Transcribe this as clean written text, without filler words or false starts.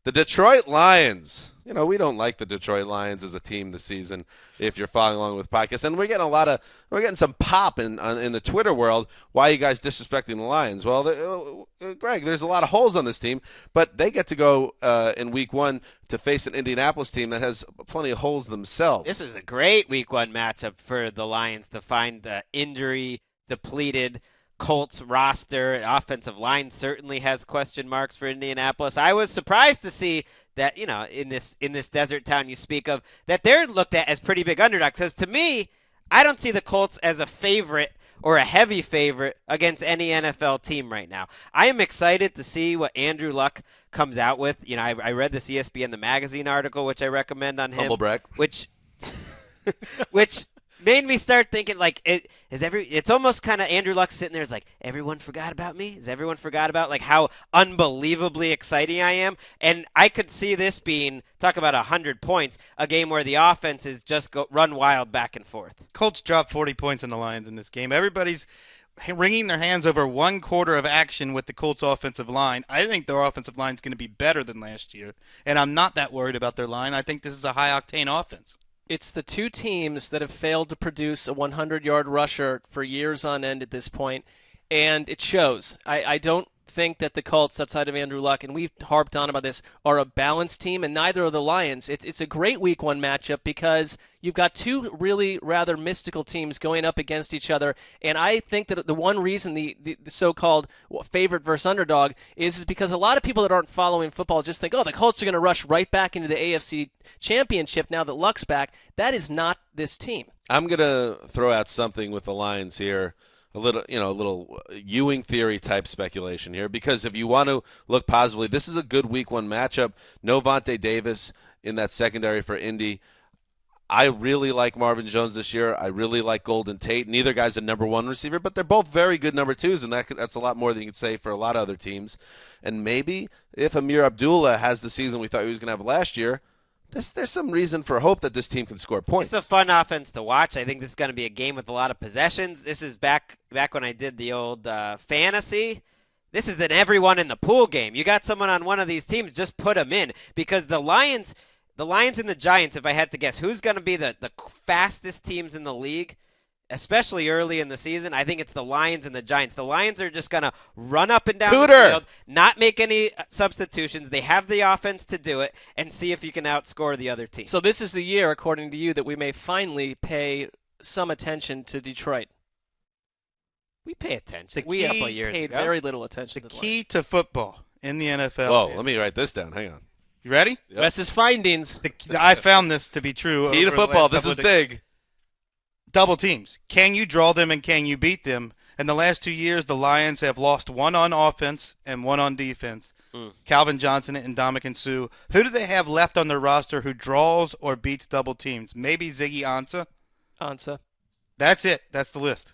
The Detroit Lions. We don't like the Detroit Lions as a team this season. If you're following along with podcasts, and we're getting some pop in the Twitter world. Why are you guys disrespecting the Lions? Well, Greg, there's a lot of holes on this team, but they get to go in Week 1 to face an Indianapolis team that has plenty of holes themselves. This is a great Week 1 matchup for the Lions to find the injury depleted Colts roster. Offensive line certainly has question marks for Indianapolis. I was surprised to see that, in this desert town you speak of, that they're looked at as pretty big underdogs. Because to me, I don't see the Colts as a favorite or a heavy favorite against any NFL team right now. I am excited to see what Andrew Luck comes out with. I read this ESPN The Magazine article, which I recommend on him. Humble brag. Which made me start thinking, it's almost kind of Andrew Luck sitting there is like, everyone forgot about me? Has everyone forgot about how unbelievably exciting I am? And I could see this being, talk about 100 points, a game where the offense is just run wild back and forth. Colts dropped 40 points on the Lions in this game. Everybody's wringing their hands over one quarter of action with the Colts offensive line. I think their offensive line is going to be better than last year, and I'm not that worried about their line. I think this is a high-octane offense. It's the two teams that have failed to produce a 100-yard rusher for years on end at this point, and it shows. I don't think that the Colts, outside of Andrew Luck, and we've harped on about this, are a balanced team, and neither are the Lions. It's a great Week 1 matchup because you've got two really rather mystical teams going up against each other, and I think that the one reason the so-called favorite versus underdog is because a lot of people that aren't following football just think, the Colts are going to rush right back into the AFC Championship now that Luck's back. That is not this team. I'm going to throw out something with the Lions here. A little Ewing theory type speculation here, because if you want to look positively, this is a good Week 1 matchup. No Vontae Davis in that secondary for Indy. I really like Marvin Jones this year. I really like Golden Tate. Neither guy's a number 1 receiver, but they're both very good number 2s, and that's a lot more than you can say for a lot of other teams. And maybe if Amir Abdullah has the season we thought he was going to have last year, there's some reason for hope that this team can score points. It's a fun offense to watch. I think this is going to be a game with a lot of possessions. This is back when I did the old fantasy. This is an everyone in the pool game. You got someone on one of these teams, just put them in, because the Lions and the Giants, if I had to guess, who's going to be the fastest teams in the league, especially early in the season, I think it's the Lions and the Giants. The Lions are just going to run up and down the field, not make any substitutions. They have the offense to do it, and see if you can outscore the other team. So this is the year, according to you, that we may finally pay some attention to Detroit. We pay attention. We paid very little attention to the key to football in the NFL. Whoa, let me write this down. Hang on. You ready? Yep. Wes's findings. I found this to be true. Key to football. This is big. Double teams. Can you draw them and can you beat them? In the last 2 years, the Lions have lost one on offense and one on defense. Calvin Johnson and Ndamukong Suh. Who do they have left on their roster who draws or beats double teams? Maybe Ziggy Ansah? Ansah. That's it. That's the list.